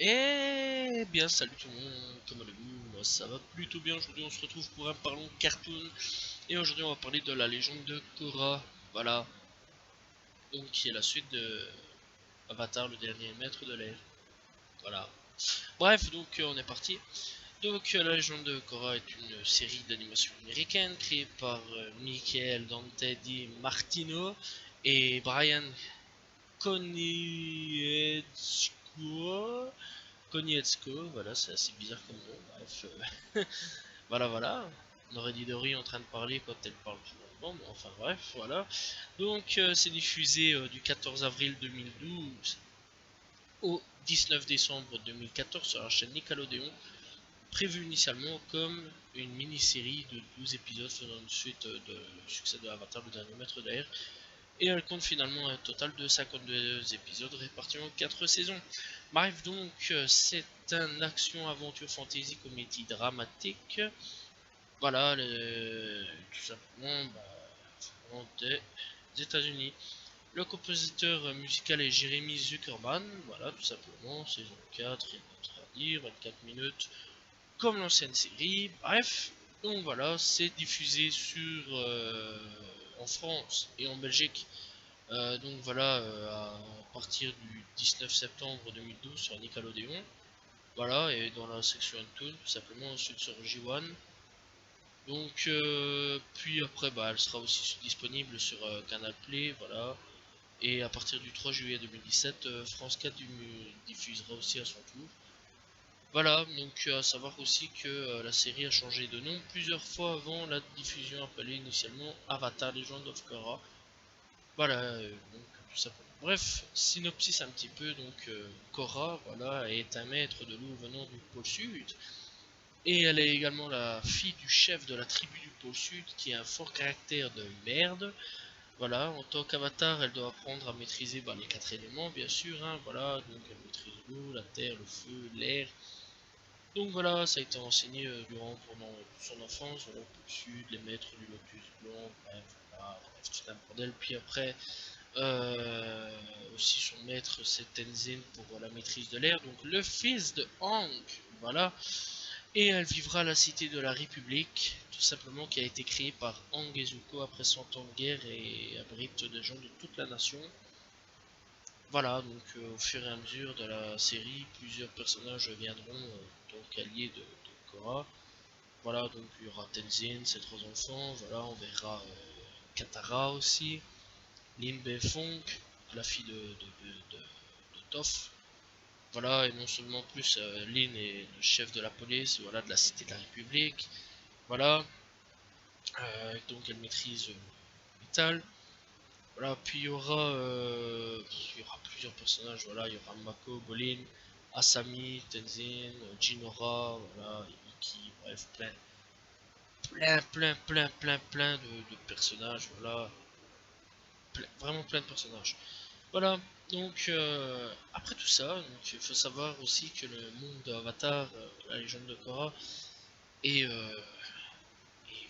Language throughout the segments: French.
Eh bien salut tout le monde, comment allez-vous? Moi ça va plutôt bien. Aujourd'hui on se retrouve pour un parlons cartoon. Et aujourd'hui on va parler de la légende de Korra. Voilà, donc qui est la suite de Avatar, le dernier maître de l'air. Voilà. Bref, donc on est parti. Donc la légende de Korra est une série d'animation américaine créée par Michael Dante Di Martino et Brian Konietzko. Konietzko, voilà, c'est assez bizarre comme nom, bref. Voilà. On aurait dit Dory en train de parler quand elle parle plus lentement, mais enfin bref, voilà. Donc c'est diffusé du 14 avril 2012 au 19 décembre 2014 sur la chaîne Nickelodeon, prévu initialement comme une mini-série de 12 épisodes faisant une suite de succès de Avatar, le dernier maître d'air. Et elle compte finalement un total de 52 épisodes répartis en 4 saisons. Bref, donc c'est un action aventure fantasy comédie dramatique. Voilà, tout simplement des États-Unis. Le compositeur musical est Jeremy Zuckerman. Voilà, tout simplement, saison 4, il y a d'autres à dire, 24 minutes, comme l'ancienne série. Bref, donc voilà, c'est diffusé en France et en Belgique. Donc voilà, à partir du 19 septembre 2012 sur Nickelodeon. Voilà, et dans la section Toon, tout simplement, ensuite sur J1. Donc, puis après, elle sera aussi disponible sur Canal Play, voilà. Et à partir du 3 juillet 2017, France 4 diffusera aussi à son tour. Voilà, donc à savoir aussi que la série a changé de nom plusieurs fois avant la diffusion appelée initialement Avatar Legend of Korra. Voilà, donc tout simplement. Bref, synopsis un petit peu, donc Korra, voilà, est un maître de l'eau venant du pôle sud. Et elle est également la fille du chef de la tribu du pôle sud qui a un fort caractère de merde. Voilà, en tant qu'avatar, elle doit apprendre à maîtriser les 4 éléments, bien sûr, hein, voilà, donc elle maîtrise l'eau, la terre, le feu, l'air. Donc voilà, ça a été enseigné pendant son enfance, voilà, le pôle sud, les maîtres du lotus blanc, bref, voilà, tout un bordel. Puis après, aussi son maître c'est Tenzin pour la maîtrise de l'air, donc le fils de Hank, voilà. Et elle vivra à la cité de la République, tout simplement, qui a été créée par Aang et Zuko après 100 ans de guerre et abrite des gens de toute la nation. Voilà, donc au fur et à mesure de la série, plusieurs personnages viendront donc alliés de Korra. Voilà, donc il y aura Tenzin, ses 3 enfants, voilà, on verra Katara aussi, Lin Beifong, la fille de Toph. Voilà, et non seulement plus Lin est le chef de la police, voilà, de la cité de la République. Voilà, donc elle maîtrise Vital. Voilà, puis il y aura plusieurs personnages, voilà, il y aura Mako, Bolin, Asami, Tenzin, Jinora, voilà, Iki, bref, plein de personnages, voilà, vraiment plein de personnages. Voilà, donc après tout ça, donc, il faut savoir aussi que le monde d'Avatar, la légende de Korra, est,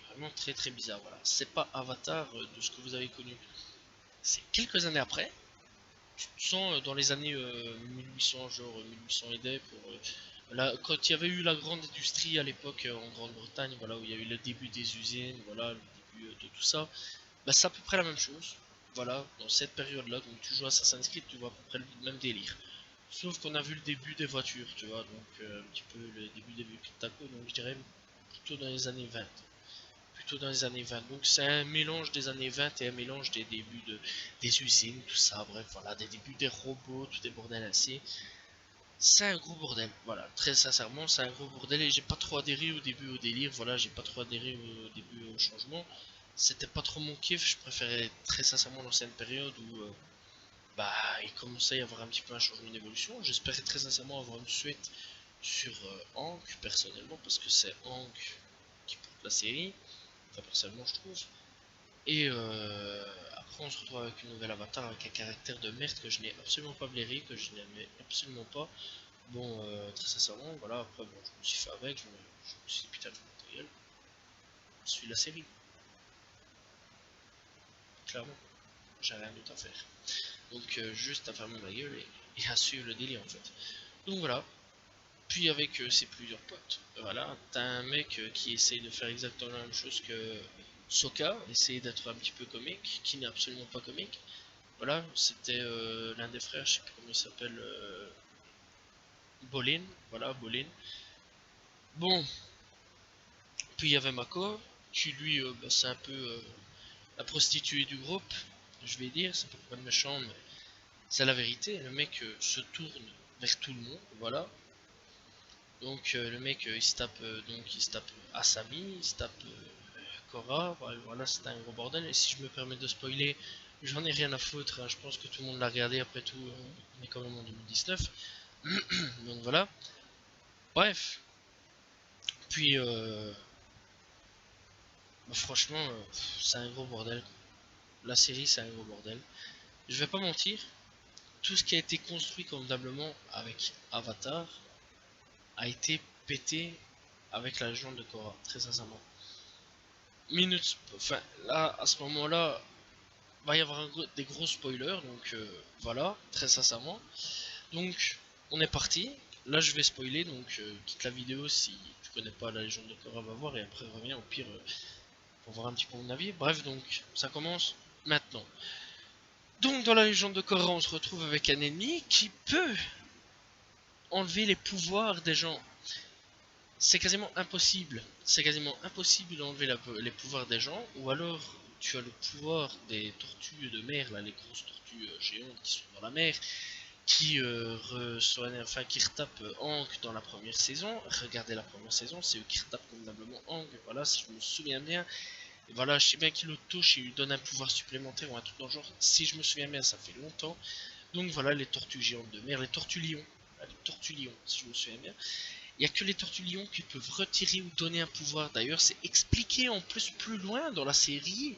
vraiment très bizarre. Voilà, c'est pas Avatar de ce que vous avez connu. C'est quelques années après. Tu te sens dans les années 1800, genre 1800 et des, quand il y avait eu la grande industrie à l'époque en Grande-Bretagne, voilà, où il y a eu le début des usines, voilà, le début de tout ça. C'est à peu près la même chose. Voilà, dans cette période-là, donc tu joues à Assassin's Creed, tu vois à peu près le même délire. Sauf qu'on a vu le début des voitures, tu vois, donc un petit peu le début des véhicules taco, donc je dirais plutôt dans les années 20. Plutôt dans les années 20. Donc c'est un mélange des années 20 et un mélange des débuts des usines, tout ça, bref, voilà, des débuts des robots, tout des bordels ainsi. C'est un gros bordel, voilà, très sincèrement, c'est un gros bordel et j'ai pas trop adhéré au début au délire, voilà, j'ai pas trop adhéré au début au changement. C'était pas trop mon kiff, je préférais très sincèrement l'ancienne période où il commençait à y avoir un petit peu un changement d'évolution. J'espérais très sincèrement avoir une suite sur Hank, personnellement, parce que c'est Hank qui porte la série, enfin personnellement je trouve. Et après on se retrouve avec une nouvelle avatar avec un caractère de merde que je n'ai absolument pas blairé, que je n'aimais absolument pas. Bon, très sincèrement, voilà, après bon, je me suis fait avec, je me suis dit putain, je me je suis la série, clairement, j'ai rien d'autre à faire. Donc juste à fermer ma gueule et à suivre le délire en fait. Donc voilà. puis avec ses plusieurs potes. Voilà, t'as un mec qui essaye de faire exactement la même chose que Sokka, essayer d'être un petit peu comique, qui n'est absolument pas comique. Voilà, c'était l'un des frères, je sais plus comment il s'appelle, Bolin, voilà, Bolin. Bon, puis il y avait Mako, qui lui, bah, c'est un peu la prostituée du groupe, je vais dire, c'est pas de méchant, mais c'est la vérité. Le mec se tourne vers tout le monde, voilà. Donc le mec il se tape Asami, il se tape Korra, voilà, c'était un gros bordel. Et si je me permets de spoiler, j'en ai rien à foutre, hein, je pense que tout le monde l'a regardé après tout, on est quand même en 2019. Donc voilà. Bref, puis bah, franchement, c'est un gros bordel. La série, c'est un gros bordel. Je vais pas mentir, tout ce qui a été construit convenablement avec Avatar a été pété avec la légende de Korra, très sincèrement. Minutes, enfin là, à ce moment-là, va y avoir des gros spoilers, donc voilà, très sincèrement. Donc, on est parti. Là, je vais spoiler, donc quitte la vidéo si tu connais pas la légende de Korra, va voir et après reviens au pire pour voir un petit peu mon avis. Bref, donc ça commence maintenant. Donc, dans la légende de Korra, on se retrouve avec un ennemi qui peut enlever les pouvoirs des gens. C'est quasiment impossible. C'est quasiment impossible d'enlever les pouvoirs des gens, ou alors tu as le pouvoir des tortues de mer, là, les grosses tortues géantes qui sont dans la mer, qui enfin, qui retapent Aang dans la première saison. Regardez la première saison, c'est eux qui retapent convenablement Aang, voilà, si je me souviens bien. Et voilà, je sais bien qu'il le touche et lui donne un pouvoir supplémentaire ou un truc dans le genre, si je me souviens bien, ça fait longtemps. Donc voilà, les tortues géantes de mer, les tortues lions, si je me souviens bien. Il n'y a que les tortues lions qui peuvent retirer ou donner un pouvoir. D'ailleurs, c'est expliqué en plus loin dans la série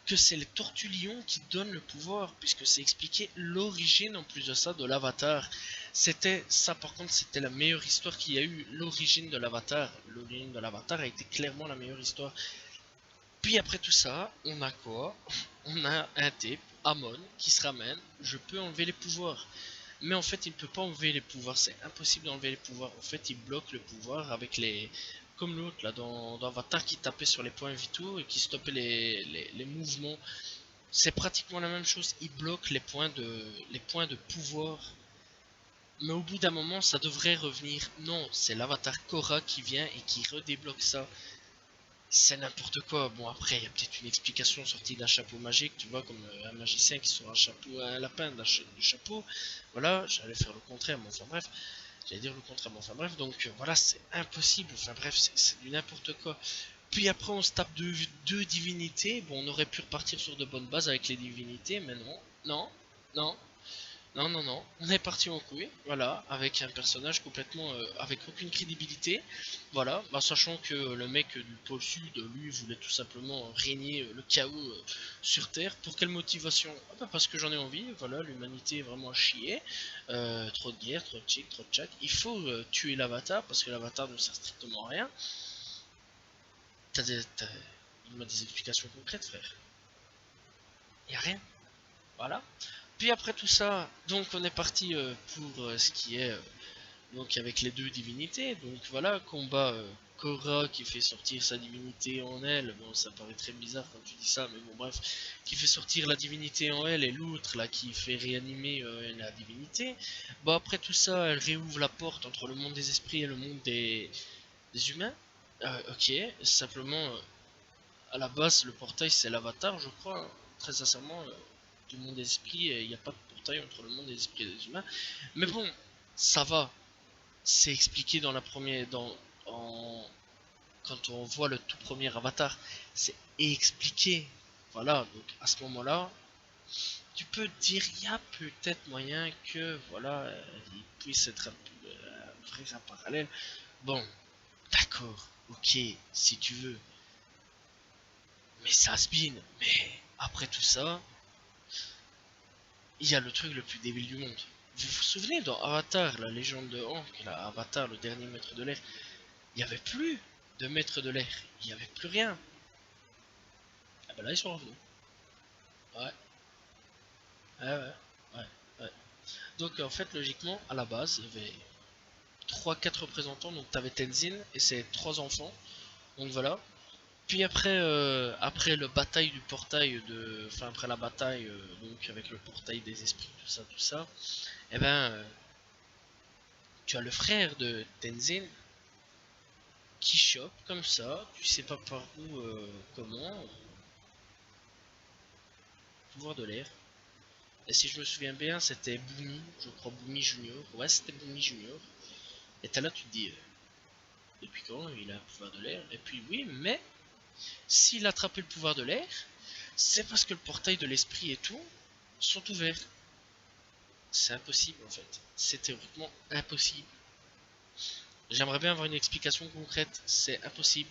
que c'est les tortues lions qui donnent le pouvoir, puisque c'est expliqué l'origine en plus de ça de l'avatar. C'était ça, par contre, c'était la meilleure histoire qu'il y a eu, l'origine de l'avatar. L'origine de l'avatar a été clairement la meilleure histoire. Puis après tout ça, on a quoi? On a un type, Amon, qui se ramène. Je peux enlever les pouvoirs. Mais en fait, il ne peut pas enlever les pouvoirs. C'est impossible d'enlever les pouvoirs. En fait, il bloque le pouvoir avec les... Comme l'autre, là, dans Avatar, qui tapait sur les points vitaux et qui stoppait les mouvements. C'est pratiquement la même chose. Il bloque les points de pouvoir. Mais au bout d'un moment, ça devrait revenir. Non, c'est l'Avatar Korra qui vient et qui redébloque ça. C'est n'importe quoi. Bon, après, il y a peut-être une explication sortie d'un chapeau magique, tu vois, comme un magicien qui sort un chapeau, un lapin du chapeau. Voilà, j'allais faire le contraire, mais enfin bref. J'allais dire le contraire, mais enfin bref. Donc voilà, c'est impossible. Enfin bref, c'est du n'importe quoi. Puis après, on se tape deux divinités. Bon, on aurait pu repartir sur de bonnes bases avec les divinités, mais non, non, non, non, non, non, on est parti en couille, voilà, avec un personnage complètement avec aucune crédibilité, voilà, bah, sachant que le mec du pôle sud, lui, voulait tout simplement régner le chaos sur Terre. Pour quelle motivation? Ah bah parce que j'en ai envie, voilà, l'humanité est vraiment à chier, trop de guerre, trop de chic, trop de chat, il faut tuer l'avatar, parce que l'avatar ne sert strictement à rien. Il m'a des explications concrètes, frère. Y a rien, voilà. Puis après tout ça, donc on est parti pour ce qui est donc avec les deux divinités. Donc voilà, combat Korra qui fait sortir sa divinité en elle. Bon, ça paraît très bizarre quand tu dis ça, mais bon, bref, qui fait sortir la divinité en elle et l'autre là qui fait réanimer la divinité. Bon, après tout ça, elle réouvre la porte entre le monde des esprits et le monde des humains. Ok, simplement à la base, le portail c'est l'avatar, je crois, hein. Très sincèrement. Du monde des esprits, il n'y a pas de portail entre le monde des esprits et des humains. Mais bon, ça va. C'est expliqué dans la première. Quand on voit le tout premier avatar, c'est expliqué. Voilà, donc à ce moment-là, tu peux te dire, il y a peut-être moyen que, voilà, il puisse être un vrai parallèle. Bon, d'accord, ok, si tu veux. Mais ça spin. Mais après tout ça, il y a le truc le plus débile du monde. Vous vous souvenez dans Avatar, la légende de Aang, là, Avatar, le dernier maître de l'air, il n'y avait plus de maître de l'air, il n'y avait plus rien. Ah bah là ils sont revenus. Ouais, ouais, ouais, ouais, ouais. Donc en fait logiquement, à la base, il y avait 3-4 représentants, donc t'avais Tenzin et ses 3 enfants, donc voilà. Puis après, après le bataille du portail de, enfin après la bataille, donc avec le portail des esprits, tout ça, et ben, tu as le frère de Tenzin qui chope comme ça, tu sais pas par où, comment, pouvoir de l'air. Et si je me souviens bien, c'était Boomy, je crois Boomy Junior. Ouais, c'était Boomy Junior. Et t'as là, tu te dis, depuis quand il a un pouvoir de l'air? Et puis oui, mais s'il a attrapé le pouvoir de l'air, c'est parce que le portail de l'esprit et tout sont ouverts. C'est impossible en fait. C'est théoriquement impossible. J'aimerais bien avoir une explication concrète. C'est impossible.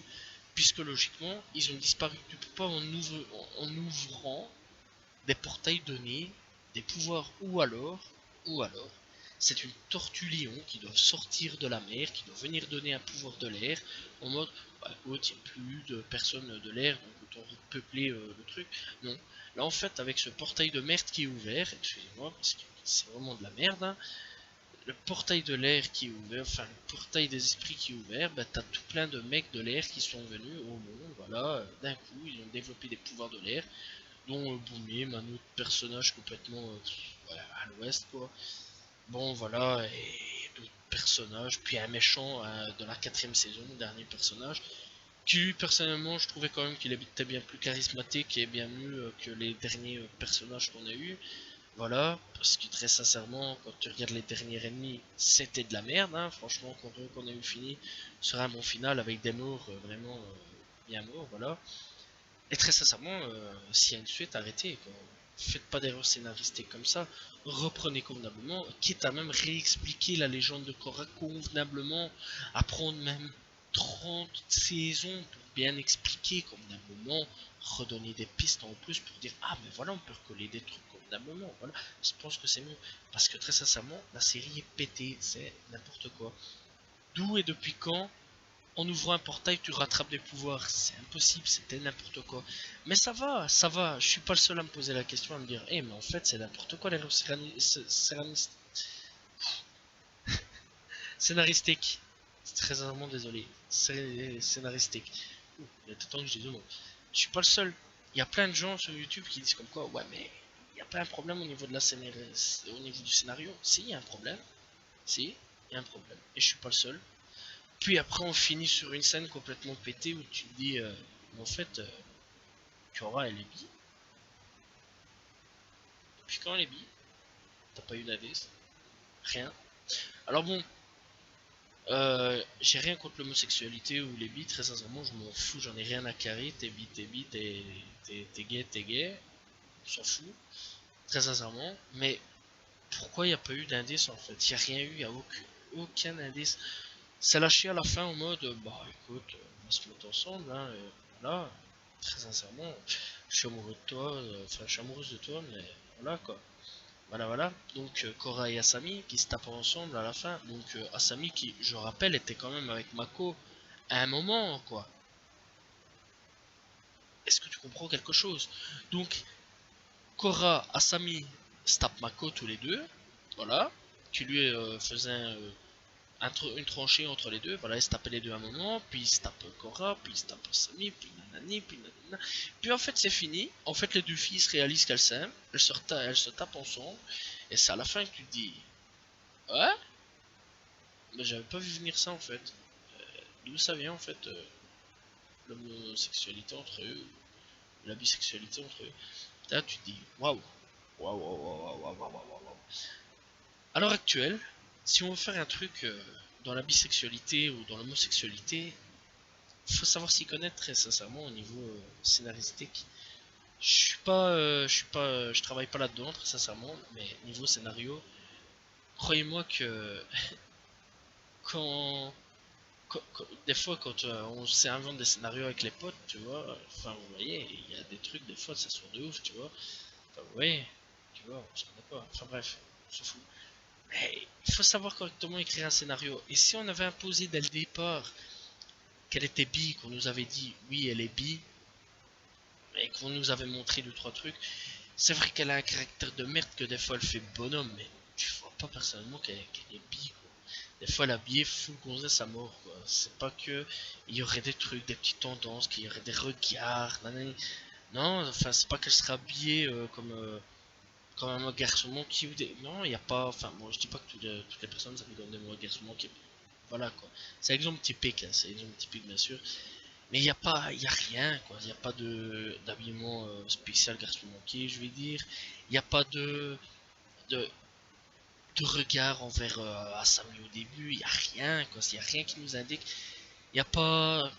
Puisque logiquement, ils ont disparu. Tu peux pas en ouvrant des portails donnés, des pouvoirs ou alors, c'est une tortue lion qui doit sortir de la mer, qui doit venir donner un pouvoir de l'air, en mode, bah écoute, il n'y a plus de personnes de l'air, donc autant repeupler le truc. Non. Là en fait, avec ce portail de merde qui est ouvert, excusez-moi, parce que c'est vraiment de la merde, hein, le portail de l'air qui est ouvert, enfin le portail des esprits qui est ouvert, bah t'as tout plein de mecs de l'air qui sont venus au monde, voilà, d'un coup, ils ont développé des pouvoirs de l'air, dont Boomim, un autre personnage complètement ouais, à l'ouest quoi. Bon voilà, et d'autres personnages, puis un méchant de la 4ème saison, dernier personnage, qui lui personnellement je trouvais quand même qu'il était bien plus charismatique et bien mieux que les derniers personnages qu'on a eu. Voilà, parce que très sincèrement, quand tu regardes les derniers ennemis, c'était de la merde, hein. Franchement, quand on a eu fini sur un bon final avec des morts vraiment bien morts, voilà. Et très sincèrement, s'il y a une suite, arrêtez, quoi. Faites pas d'erreurs scénaristiques comme ça. Reprenez convenablement, quitte à même réexpliquer la légende de Korra convenablement, à prendre même 30 saisons pour bien expliquer convenablement, redonner des pistes en plus pour dire ah mais voilà on peut recoller des trucs convenablement, voilà. Je pense que c'est mieux. Parce que très sincèrement, la série est pétée, c'est n'importe quoi. D'où et depuis quand en ouvrant un portail, tu rattrapes des pouvoirs. C'est impossible, c'était n'importe quoi. Mais ça va. Je suis pas le seul à me poser la question, à me dire, mais en fait, c'est n'importe quoi les scénaristiques. C'est très vraiment désolé. Scénaristique. Il y a tout le temps que je dis deux mots. Je suis pas le seul. Il y a plein de gens sur YouTube qui disent comme quoi, ouais, mais il n'y a pas un problème au niveau de la au niveau du scénario. Si, il y a un problème. Si, il y a un problème. Et je suis pas le seul. Puis après, on finit sur une scène complètement pétée où tu te dis, en fait, Cora, elle est bi. Depuis quand elle est bi? T'as pas eu d'indice? Rien. Alors bon, j'ai rien contre l'homosexualité ou les bi, très sincèrement, je m'en fous, j'en ai rien à carrer. T'es bi, t'es gay, on s'en fout, très sincèrement. Mais pourquoi il n'y a pas eu d'indice en fait? Il n'y a rien eu, il n'y a aucun indice. C'est lâché à la fin en mode, bah écoute, on va se mettre ensemble, hein, voilà. Très sincèrement, je suis amoureux de toi, enfin je suis amoureuse de toi, mais voilà quoi. Voilà. Donc Korra et Asami qui se tapent ensemble à la fin. Donc Asami qui, je rappelle, était quand même avec Mako à un moment quoi. Est-ce que tu comprends quelque chose? Donc Korra, Asami se tapent Mako tous les deux. Voilà. Qui lui faisait une tranchée entre les deux, voilà, ils se tapaient les deux à un moment, puis ils se tapent Korra, puis ils se tapent Asami, puis nanani, puis nanana. Puis en fait c'est fini, en fait les deux filles se réalisent qu'elles s'aiment, elles se tapent ensemble, et c'est à la fin que tu te dis, ouais, mais j'avais pas vu venir ça en fait. D'où ça vient en fait l'homosexualité entre eux, la bisexualité entre eux. Là tu te dis, waouh, waouh. À l'heure actuelle, si on veut faire un truc dans la bisexualité ou dans l'homosexualité, faut savoir s'y connaître très sincèrement au niveau scénaristique. Je travaille pas là-dedans très sincèrement, mais niveau scénario, croyez-moi que quand, des fois quand on s'invente des scénarios avec les potes, tu vois, enfin vous voyez, il y a des trucs des fois ça sort de ouf, tu vois. Enfin vous voyez, tu vois, on se connaît pas. Enfin bref, on s'en fout. Mais il faut savoir correctement écrire un scénario. Et si on avait imposé dès le départ qu'elle était bi, qu'on nous avait dit oui elle est bi, et qu'on nous avait montré deux trois trucs, c'est vrai qu'elle a un caractère de merde que des fois elle fait bonhomme, mais tu vois pas personnellement qu'elle est bi quoi. Des fois, l'habiller full gonzesse à mort, quoi. C'est pas que il y aurait des trucs, des petites tendances, qu'il y aurait des regards, nanani. Non, enfin, c'est pas qu'elle sera habillée comme un garçon manqué ou des. Non, il y a pas. Enfin, moi, je dis pas que toutes les personnes s'habillent comme des garçons manqués. Voilà, quoi. C'est l'exemple typique, hein, c'est l'exemple typique, bien sûr. Mais il n'y a pas, il y a rien, quoi. Il n'y a pas de d'habillement spécial garçon manqué, je vais dire. Il n'y a pas de, de regard envers Asami au début. Il n'y a rien, quoi. Il n'y a rien qui nous indique. Il n'y a pas.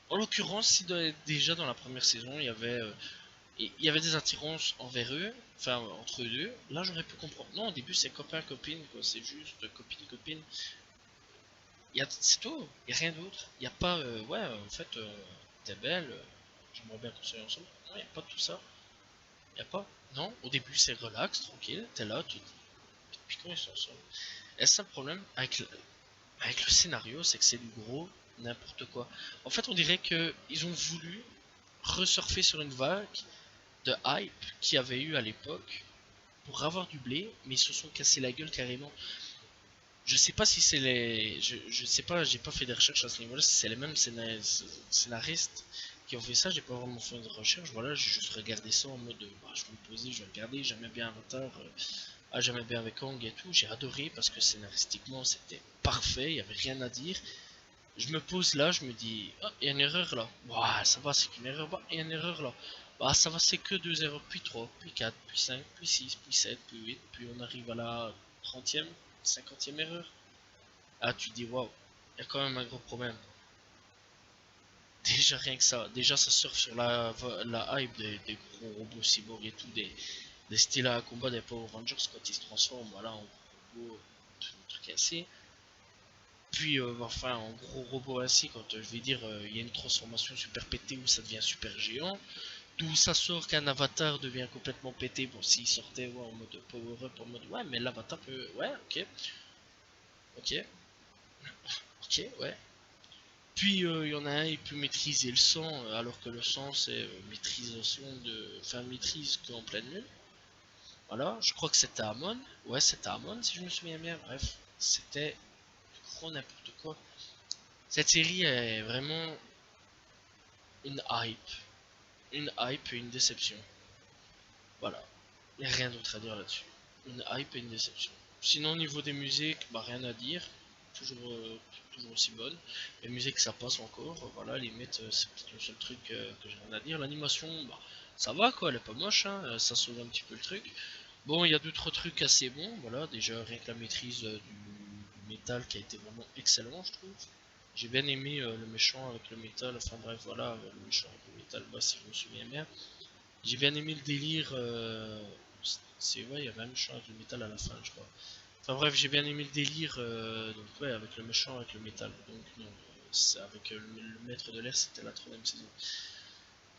En l'occurrence, si déjà dans la première saison, il y avait des attirances envers eux, enfin entre eux deux, là j'aurais pu comprendre. Non, au début c'est copain-copine, quoi. C'est juste copine-copine. C'est tout, il n'y a rien d'autre. Il n'y a pas, ouais, en fait, t'es belle, j'aimerais bien qu'on soit ensemble. Non, il n'y a pas de tout ça. Il n'y a pas. Non, au début c'est relax, tranquille, t'es là, tu te dis, puis quand ils sont ensemble. Et c'est un problème avec le scénario, c'est que c'est du gros n'importe quoi. En fait, on dirait que ils ont voulu resurfer sur une vague de hype qu'il y avait eu à l'époque pour avoir du blé, mais ils se sont cassés la gueule carrément. Je sais pas si c'est les. Je sais pas, j'ai pas fait des recherches à ce niveau-là, si c'est les mêmes scénaristes qui ont fait ça, j'ai pas vraiment fait de recherche. Voilà, j'ai juste regardé ça en mode bah, je vais me poser, je vais regarder, j'aimais bien Avatar, j'aimais bien avec Kang et tout, j'ai adoré parce que scénaristiquement c'était parfait, il y avait rien à dire. Je me pose là, je me dis, ah, il y a une erreur là. Bah, ça va, c'est qu'une erreur. Bah, il y a une erreur là. Bah, ça va, c'est que deux erreurs, puis 3 puis 4 puis 5 puis 6 puis 7 puis 8 puis on arrive à la 30e, 50e erreur. Ah, tu te dis, waouh, il y a quand même un gros problème. Déjà, rien que ça. Déjà, ça surfe sur la hype des gros robots cyborgs et tout, des styles à combat des Power Rangers quand ils se transforment, voilà, en gros robot, tout le truc ainsi. Puis, enfin, en gros robot ainsi, quand je vais dire, il y a une transformation super pétée où ça devient super géant. D'où ça sort qu'un avatar devient complètement pété. Bon, s'il sortait ouais, en mode power up, en mode ouais, mais l'avatar peut. Ouais, ok, ok, ok, ouais. Puis il y en a un, il peut maîtriser le sang, alors que le sang c'est maîtrisation de. Enfin, maîtrise qu'en pleine lune. Voilà, je crois que c'était Amon. Ouais, c'était Amon si je me souviens bien. Bref, c'était du gros n'importe quoi. Cette série est vraiment une hype. Une hype et une déception. Voilà. Il n'y a rien d'autre à dire là-dessus. Une hype et une déception. Sinon, au niveau des musiques, bah rien à dire. Toujours, toujours aussi bonne. Les musiques, ça passe encore. Voilà, limite, c'est peut-être le seul truc que j'ai rien à dire. L'animation, bah ça va quoi, elle est pas moche, hein, ça sauve un petit peu le truc. Bon, il y a d'autres trucs assez bons. Voilà, déjà rien que la maîtrise du métal qui a été vraiment excellent, je trouve. J'ai bien aimé le méchant avec le métal. Enfin bref, voilà, le méchant avec le métal, bah, si je me souviens bien. J'ai bien aimé le délire. C'est ouais, il y avait un méchant avec le métal à la fin, je crois. Enfin bref, j'ai bien aimé le délire. Donc ouais, avec le méchant avec le métal. Donc non, avec le maître de l'air, c'était la troisième saison.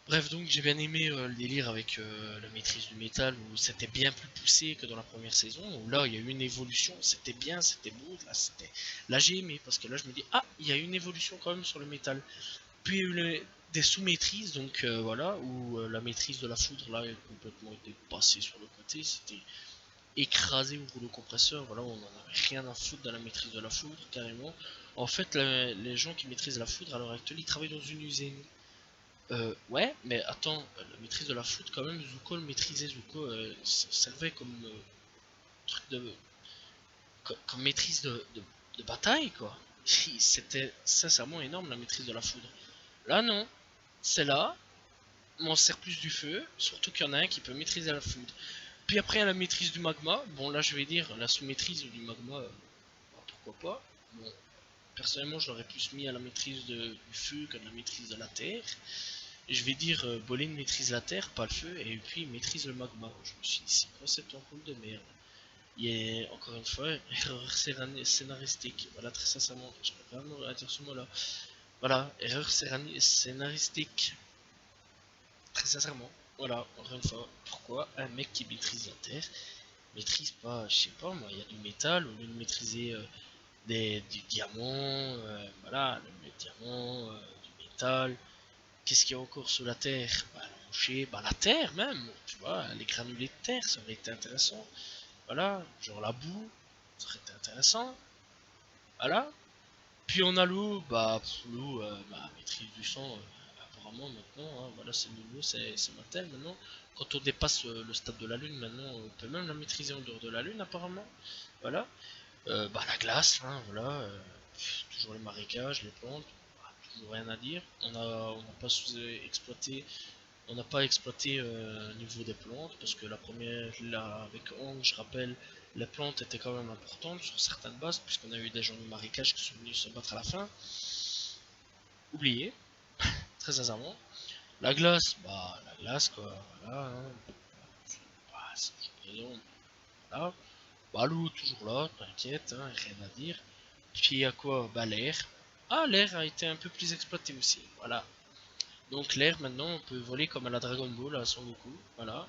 Bref, donc j'ai bien aimé le délire avec la maîtrise du métal où c'était bien plus poussé que dans la première saison. Où là, il y a eu une évolution. C'était bien, c'était beau. Là j'ai aimé parce que là, je me dis ah, il y a eu une évolution quand même sur le métal. Puis il y a eu des sous-maîtrises, donc voilà, où la maîtrise de la foudre là est complètement été passée sur le côté, c'était écrasé au rouleau compresseur, voilà, on n'en avait rien à foutre de la maîtrise de la foudre, carrément. En fait, les gens qui maîtrisent la foudre à l'heure actuelle, ils travaillent dans une usine. Ouais, mais attends, la maîtrise de la foudre, quand même, Zuko le maîtrisait, Zuko ça servait comme truc comme maîtrise de bataille, quoi. C'était sincèrement énorme la maîtrise de la foudre. Là, non, c'est là, on sert plus du feu, surtout qu'il y en a un qui peut maîtriser la foudre. Puis après, il y a la maîtrise du magma. Bon, là, je vais dire la sous-maîtrise du magma, bah, pourquoi pas. Bon, personnellement, je l'aurais plus mis à la maîtrise du feu qu'à la maîtrise de la terre. Et je vais dire, Bolin maîtrise la terre, pas le feu, et puis il maîtrise le magma. Je me suis dit, c'est quoi cette enroule de merde? Il y a encore une fois, erreur scénaristique. Voilà, très sincèrement, j'aurais vraiment à dire ce mot-là. Voilà, erreur scénaristique. Très sincèrement, voilà, encore une fois, pourquoi un mec qui maîtrise la terre maîtrise pas, je sais pas moi, il y a du métal, au lieu de maîtriser du diamant, voilà, le diamant, du métal, qu'est-ce qu'il y a encore sous la terre? Bah, le rocher, bah la terre même, tu vois, les granulés de terre, ça aurait été intéressant, voilà, genre la boue, ça aurait été intéressant, Voilà. Puis on a Lou, bah Lou, maîtrise du sang, apparemment maintenant, hein, voilà c'est nouveau, c'est mortel maintenant. Quand on dépasse le stade de la lune, maintenant on peut même la maîtriser en dehors de la lune apparemment. Voilà. Bah la glace, hein, voilà. Toujours les marécages, les plantes, bah, toujours rien à dire. On n'a pas exploité, on n'a pas exploité niveau des plantes, parce que la première, là, avec Hong, je rappelle, les plantes étaient quand même importantes sur certaines bases, puisqu'on a eu des gens du marécage qui sont venus se battre à la fin. Oublié, très sincèrement. La glace, bah la glace quoi, voilà, hein. Bah, c'est toujours présent, voilà. Bah l'eau toujours là, t'inquiète, hein, rien à dire. Puis il y a quoi? Bah l'air. Ah l'air a été un peu plus exploité aussi, voilà. Donc l'air maintenant on peut voler comme à la Dragon Ball à Son Goku, voilà.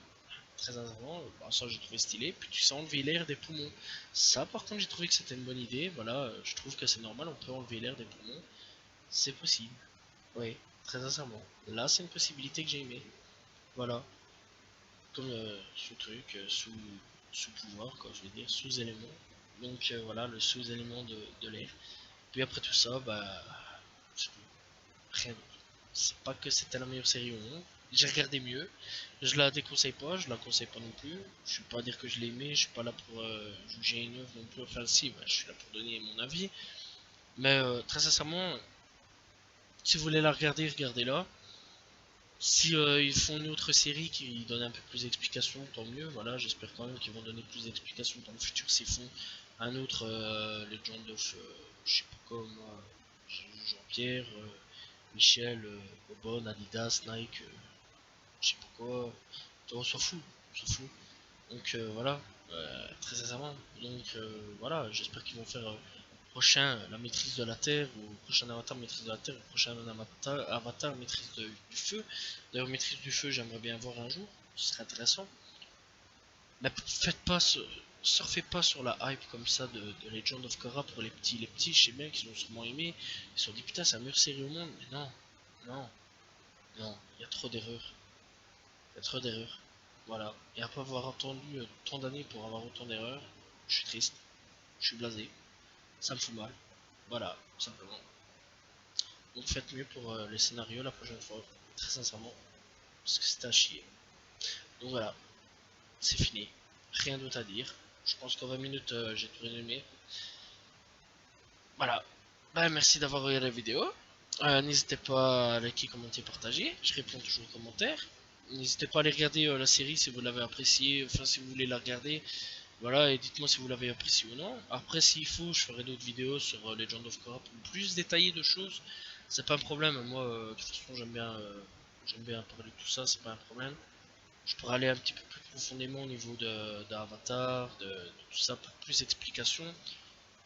Très sincèrement, bah, ça j'ai trouvé stylé. Puis tu sais enlever l'air des poumons. Ça par contre j'ai trouvé que c'était une bonne idée, voilà. Je trouve que c'est normal, on peut enlever l'air des poumons. C'est possible. Oui, très sincèrement. Là, c'est une possibilité que j'ai aimé. Voilà. Comme ce truc, sous pouvoir, quoi, je vais dire, sous élément. Donc voilà, le sous élément de l'air. Puis après tout ça, bah, rien d'autre. C'est pas que c'était la meilleure série au monde. J'ai regardé mieux. Je la déconseille pas, je la conseille pas non plus. Je suis pas à dire que je l'ai aimé, je suis pas là pour juger une œuvre non plus. Enfin, si, bah, je suis là pour donner mon avis. Mais très sincèrement, si vous voulez la regarder, regardez-la. Si ils font une autre série qui donne un peu plus d'explications, tant mieux. Voilà, j'espère quand même qu'ils vont donner plus d'explications dans le futur s'ils font un autre Legend of, je sais pas quoi, moi, Jean-Pierre, Michel, Bobon, Adidas, Nike, je sais pas quoi. On s'en fout, on s'en fout. Donc voilà, très sincèrement. Donc voilà, j'espère qu'ils vont faire prochain la maîtrise de la terre, ou prochain avatar maîtrise de la terre, ou prochain avatar maîtrise du feu. D'ailleurs maîtrise du feu j'aimerais bien voir un jour, ce serait intéressant. Mais faites pas surfez pas sur la hype comme ça de Legend of Korra pour les petits, je sais bien qu'ils ont sûrement aimé, ils se sont dit putain c'est la meilleure série au monde, mais non, non, non, il y a trop d'erreurs, il y a trop d'erreurs. Voilà, et après avoir attendu tant d'années pour avoir autant d'erreurs, je suis triste, je suis blasé, ça me fout mal. Voilà, tout simplement. Donc faites mieux pour les scénarios la prochaine fois, très sincèrement, parce que c'était à chier. Donc voilà, c'est fini. Rien d'autre à dire. Je pense qu'en 20 minutes, j'ai tout résumé. Voilà. Bah, merci d'avoir regardé la vidéo. N'hésitez pas à liker, commenter, partager. Je réponds toujours aux commentaires. N'hésitez pas à aller regarder la série si vous l'avez appréciée, enfin si vous voulez la regarder. Voilà, et dites-moi si vous l'avez apprécié ou non. Après, s'il faut, je ferai d'autres vidéos sur Legend of Korra pour plus détailler de choses. C'est pas un problème. Moi, de toute façon, j'aime bien parler de tout ça. C'est pas un problème. Je pourrais aller un petit peu plus profondément au niveau d'Avatar, de tout ça pour plus d'explications.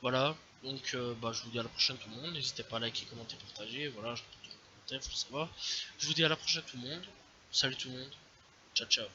Voilà. Donc, bah, je vous dis à la prochaine tout le monde. N'hésitez pas à liker, commenter, partager. Voilà, je réponds toujours aux commentaires, faut le savoir. Je vous dis à la prochaine tout le monde. Salut tout le monde. Ciao, ciao.